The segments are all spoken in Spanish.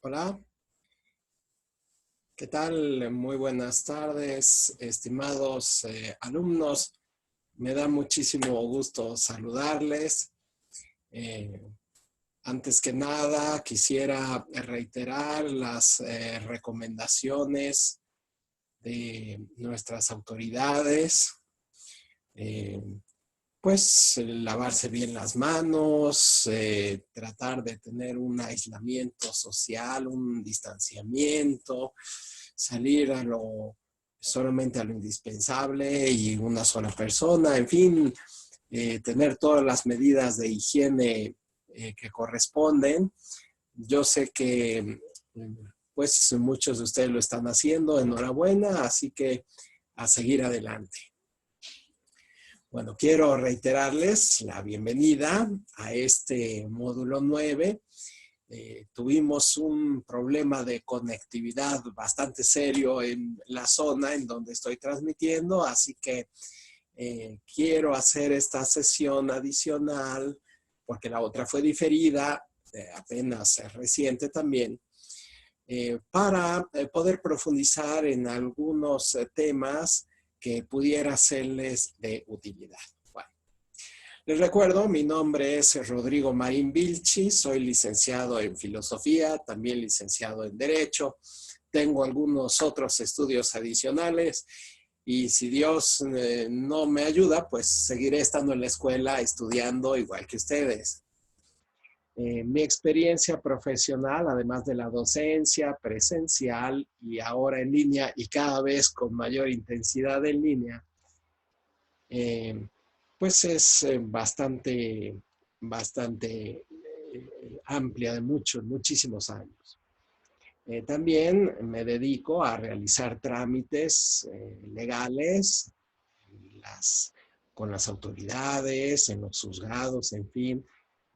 Hola, ¿qué tal? Muy buenas tardes, estimados alumnos. Me da muchísimo gusto saludarles. Eh, Antes que nada, quisiera reiterar las recomendaciones de nuestras autoridades. Eh, Lavarse bien las manos, tratar de tener un aislamiento social, un distanciamiento, salir solamente a lo indispensable y una sola persona, en fin, tener todas las medidas de higiene que corresponden. Yo sé que pues muchos de ustedes lo están haciendo, enhorabuena, así que a seguir adelante. Bueno, quiero reiterarles la bienvenida a este módulo 9. Tuvimos un problema de conectividad bastante serio en la zona en donde estoy transmitiendo, así que quiero hacer esta sesión adicional porque la otra fue diferida, apenas reciente también, para poder profundizar en algunos temas que pudiera serles de utilidad. Bueno, les recuerdo, mi nombre es Rodrigo Marín Vilchi, soy licenciado en Filosofía, también licenciado en Derecho, tengo algunos otros estudios adicionales y si Dios no me ayuda, pues seguiré estando en la escuela estudiando igual que ustedes. Mi experiencia profesional, además de la docencia presencial y ahora en línea y cada vez con mayor intensidad en línea, eh, pues es bastante amplia de muchísimos años. También me dedico a realizar trámites legales las, con las autoridades, en los juzgados, en fin.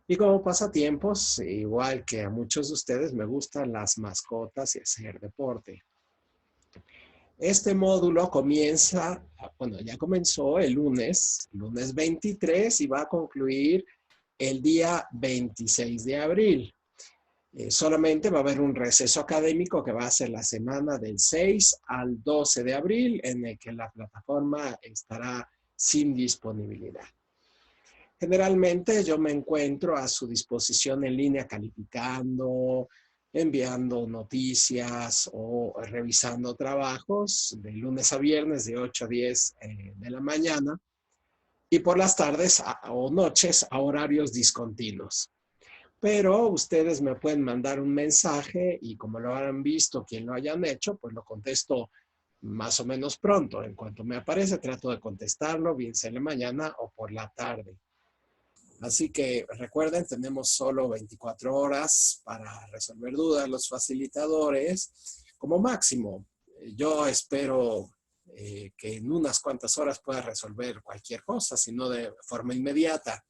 Y como pasatiempos, igual que a muchos de ustedes, me gustan las mascotas y hacer deporte. Este módulo comienza, bueno, ya comenzó el lunes 23 y va a concluir el día 26 de abril. Solamente va a haber un receso académico que va a ser la semana del 6 al 12 de abril, en el que la plataforma estará sin disponibilidad. Generalmente yo me encuentro a su disposición en línea calificando, enviando noticias o revisando trabajos de lunes a viernes de 8 a 10 de la mañana y por las tardes o noches a horarios discontinuos. Pero ustedes me pueden mandar un mensaje y como lo habrán visto, quien lo hayan hecho, pues lo contesto más o menos pronto. En cuanto me aparece, trato de contestarlo, bien sea en la mañana o por la tarde. Así que recuerden, tenemos solo 24 horas para resolver dudas los facilitadores como máximo. Yo espero que en unas cuantas horas pueda resolver cualquier cosa, si no de forma inmediata.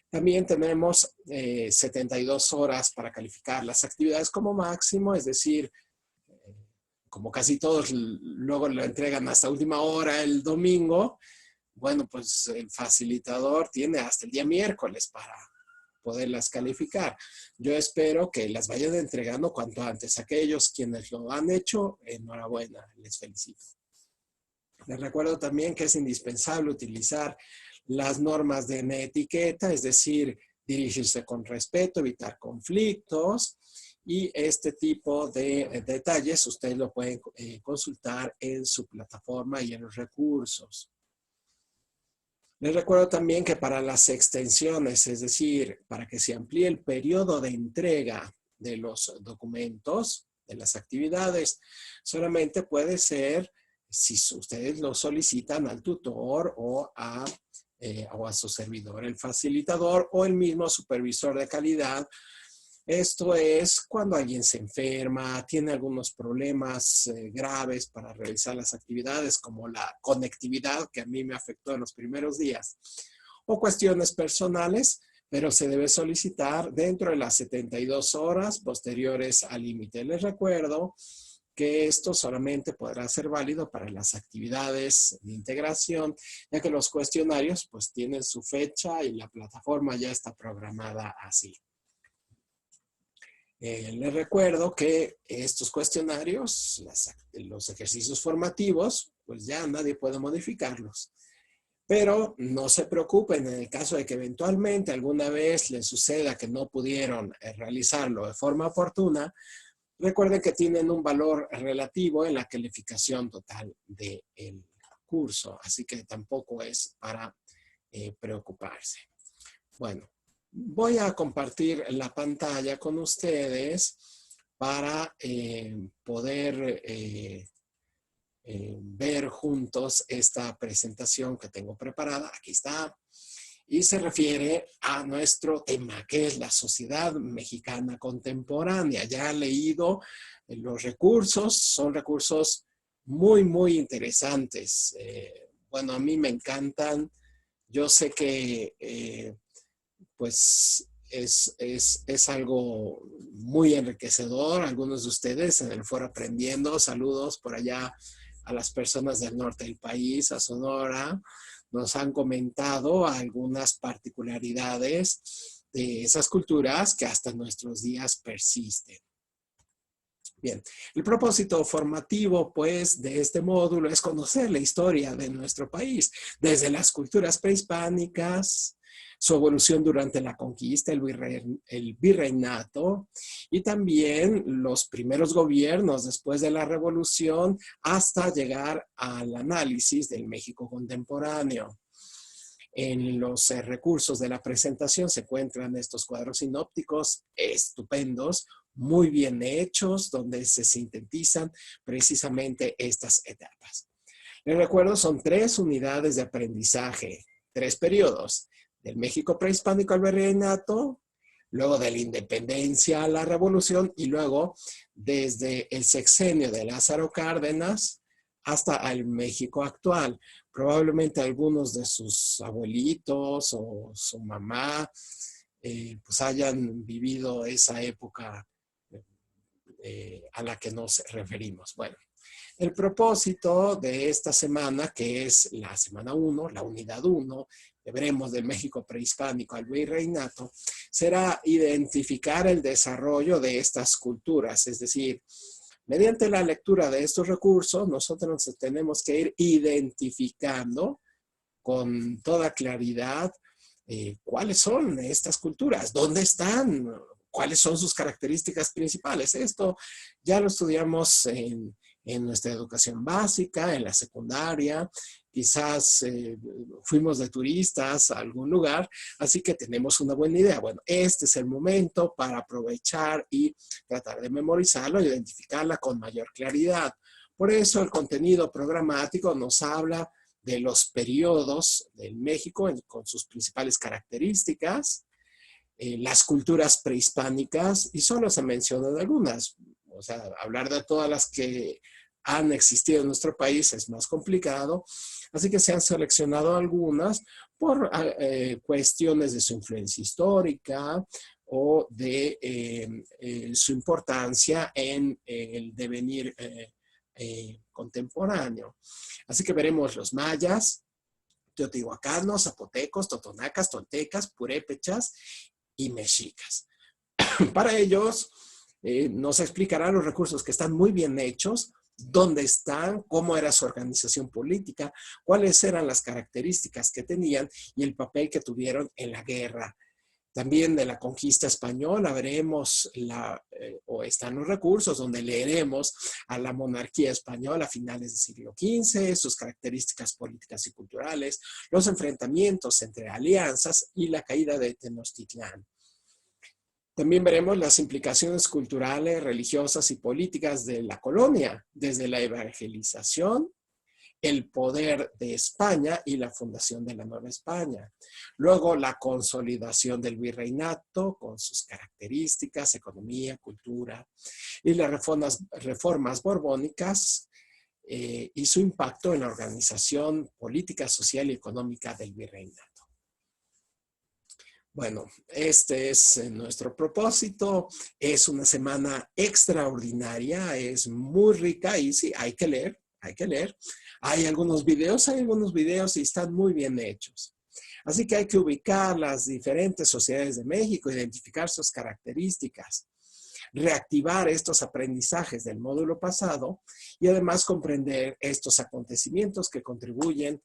También tenemos 72 horas para calificar las actividades como máximo, es decir, como casi todos luego lo entregan hasta última hora el domingo, bueno, pues el facilitador tiene hasta el día miércoles para poderlas calificar. Yo espero que las vayan entregando cuanto antes. Aquellos quienes lo han hecho, enhorabuena, les felicito. Les recuerdo también que es indispensable utilizar las normas de etiqueta, es decir, dirigirse con respeto, evitar conflictos y este tipo de detalles ustedes lo pueden consultar en su plataforma y en los recursos. Les recuerdo también que para las extensiones, es decir, para que se amplíe el periodo de entrega de los documentos, de las actividades, solamente puede ser si ustedes lo solicitan al tutor o a su servidor, el facilitador o el mismo supervisor de calidad. Esto es cuando alguien se enferma, tiene algunos problemas graves para realizar las actividades, como la conectividad, que a mí me afectó en los primeros días, o cuestiones personales, pero se debe solicitar dentro de las 72 horas posteriores al límite. Les recuerdo que esto solamente podrá ser válido para las actividades de integración, ya que los cuestionarios pues tienen su fecha y la plataforma ya está programada así. Les recuerdo que estos cuestionarios, los ejercicios formativos, pues ya nadie puede modificarlos. Pero no se preocupen en el caso de que eventualmente alguna vez les suceda que no pudieron realizarlo de forma oportuna. Recuerden que tienen un valor relativo en la calificación total del curso, así que tampoco es para preocuparse. Bueno, voy a compartir la pantalla con ustedes para poder ver juntos esta presentación que tengo preparada. Aquí está. Y se refiere a nuestro tema, que es la sociedad mexicana contemporánea. Ya han leído los recursos, son recursos muy, muy interesantes. Bueno, a mí me encantan. Yo sé que pues es algo muy enriquecedor. Algunos de ustedes en el foro aprendiendo, saludos por allá a las personas del norte del país, a Sonora, nos han comentado algunas particularidades de esas culturas que hasta nuestros días persisten. Bien, el propósito formativo, pues, de este módulo es conocer la historia de nuestro país, desde las culturas prehispánicas, su evolución durante la conquista, el virreinato, y también los primeros gobiernos después de la revolución, hasta llegar al análisis del México contemporáneo. En los recursos de la presentación se encuentran estos cuadros sinópticos estupendos, muy bien hechos, donde se sintetizan precisamente estas etapas. Les recuerdo, son 3 unidades de aprendizaje, 3 periodos, del México prehispánico al virreinato, luego de la independencia a la revolución y luego desde el sexenio de Lázaro Cárdenas hasta el México actual. Probablemente algunos de sus abuelitos o su mamá pues hayan vivido esa época a la que nos referimos. Bueno, el propósito de esta semana, que es la semana 1, la unidad 1, que veremos del México prehispánico al virreinato, será identificar el desarrollo de estas culturas, es decir, mediante la lectura de estos recursos, nosotros nos tenemos que ir identificando con toda claridad cuáles son estas culturas, dónde están, cuáles son sus características principales. Esto ya lo estudiamos en nuestra educación básica, en la secundaria, quizás fuimos de turistas a algún lugar, así que tenemos una buena idea. Bueno, este es el momento para aprovechar y tratar de memorizarlo, identificarla con mayor claridad. Por eso el contenido programático nos habla de los periodos del México con sus principales características, las culturas prehispánicas, y solo se mencionan algunas. O sea, hablar de todas las que han existido en nuestro país es más complicado, así que se han seleccionado algunas por cuestiones de su influencia histórica o de su importancia en el devenir contemporáneo. Así que veremos los mayas, teotihuacanos, zapotecos, totonacas, toltecas, purépechas y mexicas. Para ellos nos explicará los recursos que están muy bien hechos, dónde están, cómo era su organización política, cuáles eran las características que tenían y el papel que tuvieron en la guerra. También de la conquista española veremos, o están los recursos donde leeremos a la monarquía española a finales del siglo XV, sus características políticas y culturales, los enfrentamientos entre alianzas y la caída de Tenochtitlán. También veremos las implicaciones culturales, religiosas y políticas de la colonia, desde la evangelización, el poder de España y la fundación de la Nueva España. Luego, la consolidación del virreinato con sus características, economía, cultura, y las reformas borbónicas y su impacto en la organización política, social y económica del virreinato. Bueno, este es nuestro propósito. Es una semana extraordinaria, es muy rica y sí, hay que leer. Hay algunos videos y están muy bien hechos. Así que hay que ubicar las diferentes sociedades de México, identificar sus características. reactivar estos aprendizajes del módulo pasado y además comprender estos acontecimientos que contribuyen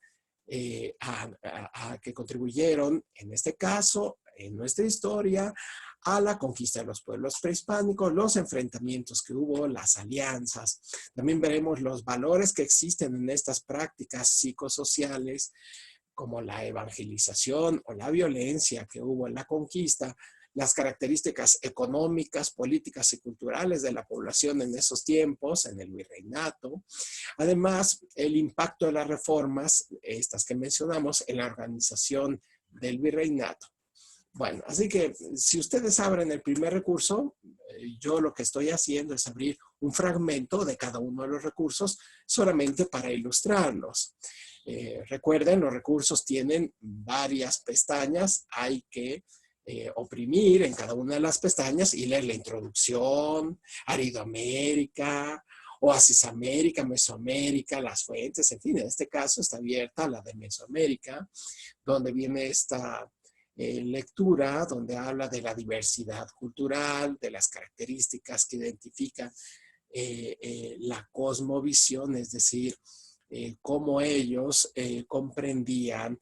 que contribuyeron, en este caso, en nuestra historia, a la conquista de los pueblos prehispánicos, los enfrentamientos que hubo, las alianzas. También veremos los valores que existen en estas prácticas psicosociales, como la evangelización o la violencia que hubo en la conquista, las características económicas, políticas y culturales de la población en esos tiempos, en el virreinato. Además, el impacto de las reformas, estas que mencionamos, en la organización del virreinato. Bueno, así que si ustedes abren el primer recurso, yo lo que estoy haciendo es abrir un fragmento de cada uno de los recursos solamente para ilustrarlos. Recuerden, los recursos tienen varias pestañas, hay que oprimir en cada una de las pestañas y leer la introducción, Aridoamérica, Oasis América, Mesoamérica, las fuentes, en fin, en este caso está abierta la de Mesoamérica, donde viene esta lectura, donde habla de la diversidad cultural, de las características que identifican la cosmovisión, es decir, cómo ellos comprendían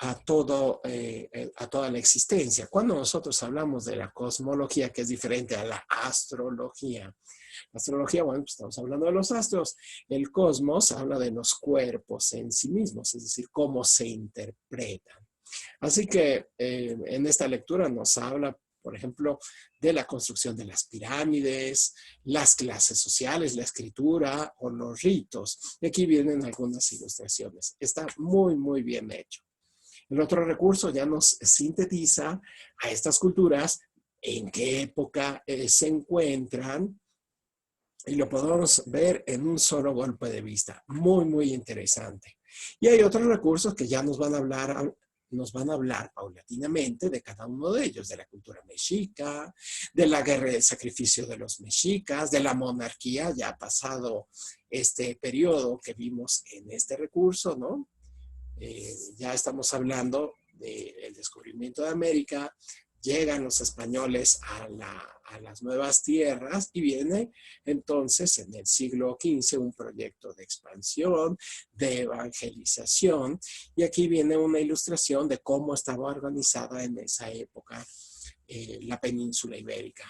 a toda la existencia. Cuando nosotros hablamos de la cosmología, que es diferente a la astrología, la astrología, bueno, pues estamos hablando de los astros. El cosmos habla de los cuerpos en sí mismos, es decir, cómo se interpretan. Así que en esta lectura nos habla, por ejemplo, de la construcción de las pirámides, las clases sociales, la escritura o los ritos. Y aquí vienen algunas ilustraciones. Está muy, muy bien hecho. El otro recurso ya nos sintetiza a estas culturas, en qué época se encuentran, y lo podemos ver en un solo golpe de vista. Muy, muy interesante. Y hay otros recursos que ya nos van a hablar paulatinamente de cada uno de ellos, de la cultura mexica, de la guerra de sacrificio de los mexicas, de la monarquía, ya pasado este periodo que vimos en este recurso, ¿no? Ya estamos hablando del descubrimiento de América, llegan los españoles a las nuevas tierras y viene entonces en el siglo XV un proyecto de expansión, de evangelización, y aquí viene una ilustración de cómo estaba organizada en esa época la península ibérica.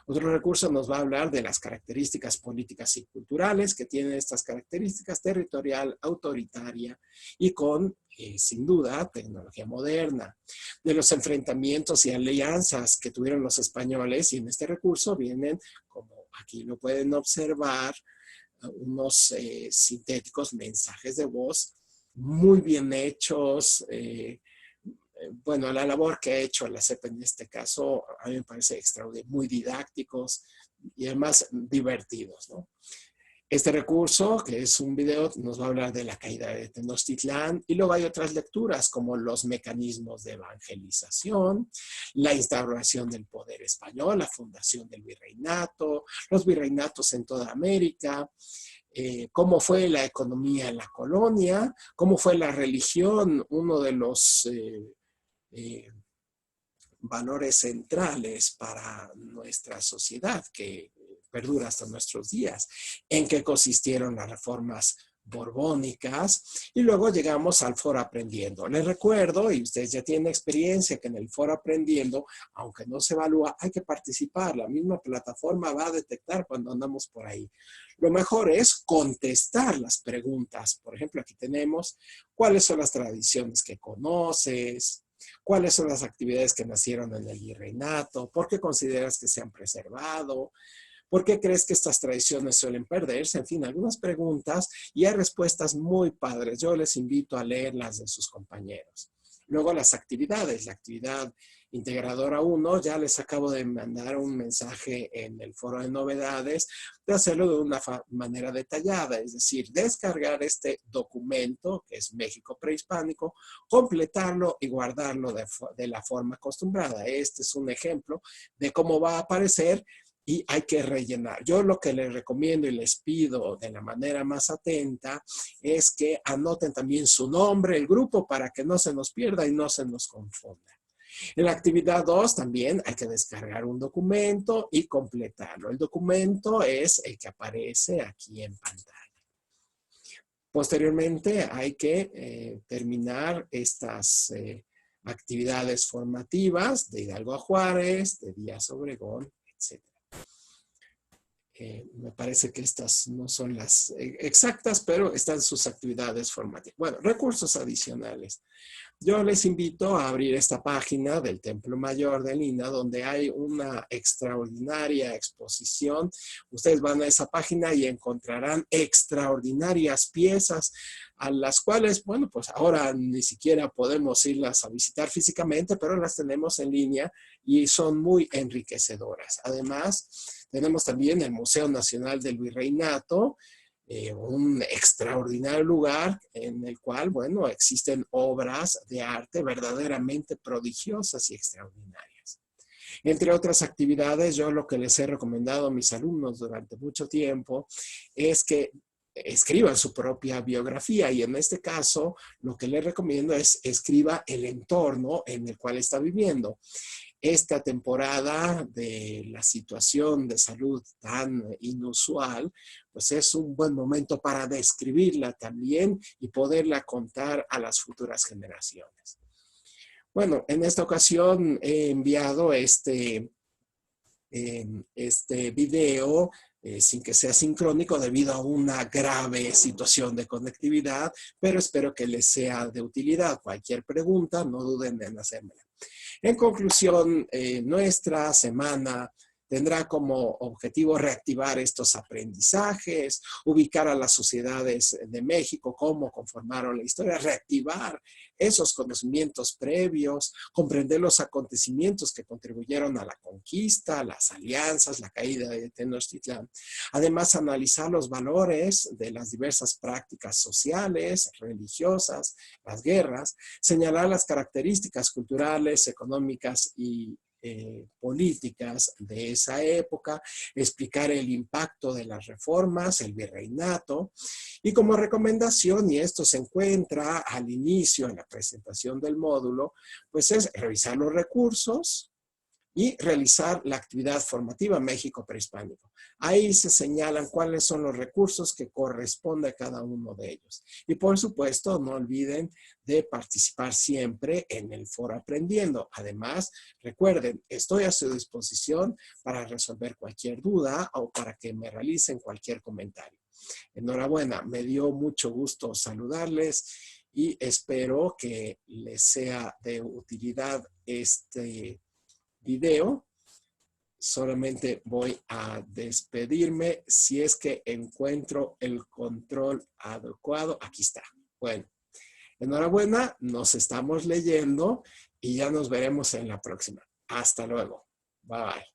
Otro recurso nos va a hablar de las características políticas y culturales que tienen estas características: territorial, autoritaria y con, sin duda, tecnología moderna. De los enfrentamientos y alianzas que tuvieron los españoles, y en este recurso vienen, como aquí lo pueden observar, unos sintéticos mensajes de voz muy bien hechos. Bueno, la labor que ha hecho la CEP en este caso, a mí me parece extraordinario, muy didácticos y además divertidos, ¿no? Este recurso, que es un video, nos va a hablar de la caída de Tenochtitlán, y luego hay otras lecturas como los mecanismos de evangelización, la instauración del poder español, la fundación del virreinato, los virreinatos en toda América, cómo fue la economía en la colonia, cómo fue la religión, uno de los valores centrales para nuestra sociedad que perdura hasta nuestros días, en qué consistieron las reformas borbónicas, y luego llegamos al Foro Aprendiendo. Les recuerdo, y ustedes ya tienen experiencia, que en el Foro Aprendiendo, aunque no se evalúa, hay que participar. La misma plataforma va a detectar cuando andamos por ahí. Lo mejor es contestar las preguntas. Por ejemplo, aquí tenemos: ¿cuáles son las tradiciones que conoces? ¿Cuáles son las actividades que nacieron en el virreinato? ¿Por qué consideras que se han preservado? ¿Por qué crees que estas tradiciones suelen perderse? En fin, algunas preguntas, y hay respuestas muy padres. Yo les invito a leerlas de sus compañeros. Luego las actividades, la actividad integradora 1, ya les acabo de mandar un mensaje en el foro de novedades de hacerlo de una manera detallada, es decir, descargar este documento que es México Prehispánico, completarlo y guardarlo de la forma acostumbrada. Este es un ejemplo de cómo va a aparecer y hay que rellenar. Yo lo que les recomiendo y les pido de la manera más atenta es que anoten también su nombre, el grupo, para que no se nos pierda y no se nos confunda. En la actividad 2 también hay que descargar un documento y completarlo. El documento es el que aparece aquí en pantalla. Posteriormente hay que terminar estas actividades formativas de Hidalgo a Juárez, de Díaz Obregón, etc. Me parece que estas no son las exactas, pero están sus actividades formativas. Bueno, recursos adicionales. Yo les invito a abrir esta página del Templo Mayor de Lina, donde hay una extraordinaria exposición. Ustedes van a esa página y encontrarán extraordinarias piezas a las cuales, bueno, pues ahora ni siquiera podemos irlas a visitar físicamente, pero las tenemos en línea y son muy enriquecedoras. Además, tenemos también el Museo Nacional del Virreinato, un extraordinario lugar en el cual, bueno, existen obras de arte verdaderamente prodigiosas y extraordinarias. Entre otras actividades, yo lo que les he recomendado a mis alumnos durante mucho tiempo es que escriban su propia biografía y en este caso lo que les recomiendo es escriba el entorno en el cual está viviendo. Esta temporada de la situación de salud tan inusual, pues es un buen momento para describirla también y poderla contar a las futuras generaciones. Bueno, en esta ocasión he enviado este video sin que sea sincrónico debido a una grave situación de conectividad, pero espero que les sea de utilidad. Cualquier pregunta, no duden en hacérmela. En conclusión, nuestra semana tendrá como objetivo reactivar estos aprendizajes, ubicar a las sociedades de México, cómo conformaron la historia, reactivar esos conocimientos previos, comprender los acontecimientos que contribuyeron a la conquista, las alianzas, la caída de Tenochtitlán. Además, analizar los valores de las diversas prácticas sociales, religiosas, las guerras, señalar las características culturales, económicas y políticas de esa época, explicar el impacto de las reformas, el virreinato, y como recomendación, y esto se encuentra al inicio en la presentación del módulo, pues es revisar los recursos y realizar la actividad formativa México Prehispánico. Ahí se señalan cuáles son los recursos que corresponde a cada uno de ellos. Y por supuesto, no olviden de participar siempre en el foro Aprendiendo. Además, recuerden, estoy a su disposición para resolver cualquier duda o para que me realicen cualquier comentario. Enhorabuena, me dio mucho gusto saludarles y espero que les sea de utilidad este video. Solamente voy a despedirme si es que encuentro el control adecuado. Aquí está. Bueno, enhorabuena, nos estamos leyendo y ya nos veremos en la próxima. Hasta luego. Bye.